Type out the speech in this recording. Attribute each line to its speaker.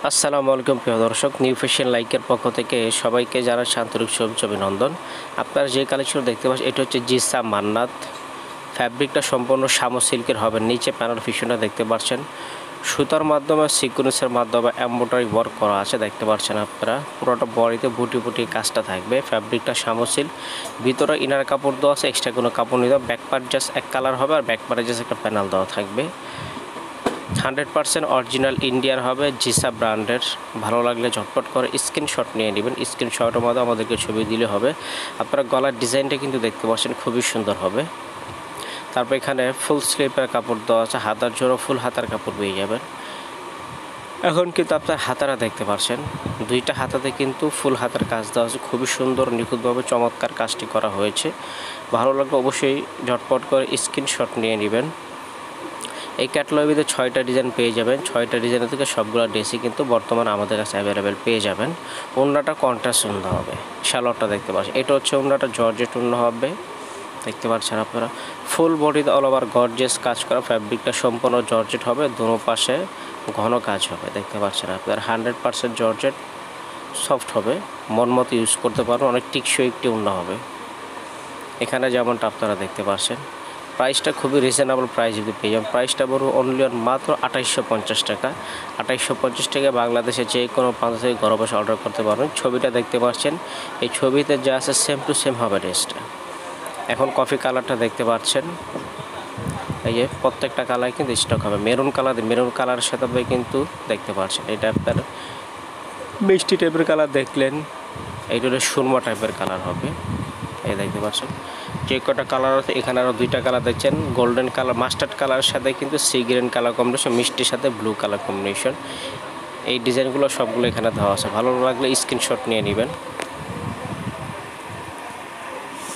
Speaker 1: আসসালামু আলাইকুম প্রিয় দর্শক, নিউ ফ্যাশন লাইকের পক্ষ থেকে সবাইকে জানাই আন্তরিক শুভেচ্ছা অভিনন্দন। আপনারা যে কালেকশন দেখতে পাচ্ছেন এটা হচ্ছে জিসা মান্নাত। ফ্যাব্রিকটা সম্পূর্ণ শামু সিল্কের হবে। নিচে প্যানেল ফিশনটা দেখতে পাচ্ছেন, সুতার মাধ্যমে সিকোয়েন্সের মাধ্যমে এমব্রয়ডারি ওয়ার্ক করা আছে দেখতে পাচ্ছেন আপনারা। পুরোটা বডিতে বুটি বুটি কাজটা থাকবে। ফ্যাব্রিকটা শামু সিল্ক, ভিতরে ইনার কাপড় দেওয়া আছে, এক্সট্রা কোনো কাপড় নিতে হবে। ব্যাক পার্ট জাস্ট এক কালার হবে আর ব্যাক পার্টে জাস্ট একটা প্যানেল দেওয়া থাকবে। 100% অরিজিনাল ইন্ডিয়ান হবে, জিসা ব্র্যান্ডের। ভালো লাগলে ঝটপট করে স্ক্রিনশট নিয়ে নেবেন। স্ক্রিনশটের মধ্যে আমাদেরকে ছবি দিলে হবে। আপনারা গলার ডিজাইনটা কিন্তু দেখতে পাচ্ছেন, খুবই সুন্দর হবে। তারপর এখানে ফুল স্লিপের কাপড় দেওয়া আছে, হাতার জন্য ফুল হাতার কাপড় পেয়ে যাবেন। এখন কিন্তু আপনার হাতারা দেখতে পাচ্ছেন, দুইটা হাতাতে কিন্তু ফুল হাতার কাজ দেওয়া আছে। খুবই সুন্দর নিখুঁতভাবে চমৎকার কাজটি করা হয়েছে। ভালো লাগলে অবশ্যই ঝটপট করে স্ক্রিনশট নিয়ে নেবেন। এই ক্যাটালগের ভিতরে 6টা ডিজাইন পেয়ে যাবেন। 6টা ডিজাইনের থেকে সবগুলো ড্রেসই কিন্তু বর্তমানে আমাদের কাছে অ্যাভেলেবেল পেয়ে যাবেন। ওড়নাটা কন্ট্রাস্ট ওড়না হবে। শালোয়ারটা দেখতে পাচ্ছেন, এটা হচ্ছে ওড়নাটা জর্জেট ওড়না হবে দেখতে পাচ্ছেন আপনারা। ফুল বডিতে অল ওভার গর্জিয়াস কাজ করা। ফ্যাব্রিকটা সম্পূর্ণ জর্জেট হবে, দুনো পাশে ঘন কাজ হবে দেখতে পাচ্ছেন আপনারা। 100% জর্জেট, সফট হবে, মন মতো ইউজ করতে পারবেন। অনেক টিকসই একটি ওড়না হবে। এখানে যেমনটা আপনারা দেখতে পাচ্ছেন, প্রাইসটা খুবই রিজনেবল প্রাইস যদি পেয়ে যাবেন। প্রাইসটা বড় অনলি মাত্র 2850 টাকা। 2850 টাকা বাংলাদেশে যে কোনো প্রান্ত থেকে ঘরে বসে অর্ডার করতে পারবেন। ছবিটা দেখতে পাচ্ছেন, এই ছবিতে যা আছে সেম টু সেম হবে ড্রেসটা। এখন কফি কালারটা দেখতে পাচ্ছেন, এই যে প্রত্যেকটা কালার কিন্তু স্টক হবে। মেরুন কালারের সাথে কিন্তু দেখতে পাচ্ছেন, এটা আপনার মিষ্টি টাইপের কালার দেখলেন, এইটা হলো সুরমা টাইপের কালার হবে। এই দেখতে পাচ্ছেন যে কটা কালার আছে, এখানে আরও 2টা কালার দেখছেন। গোল্ডেন কালার, মাস্টার্ড কালারের সাথে কিন্তু সি গ্রিন কালার কম্বিনেশন, মিষ্টির সাথে ব্লু কালার কম্বিনেশন। এই ডিজাইনগুলো সবগুলো এখানে দেওয়া আছে। ভালো লাগলে স্ক্রিনশট নিয়ে নেবেন।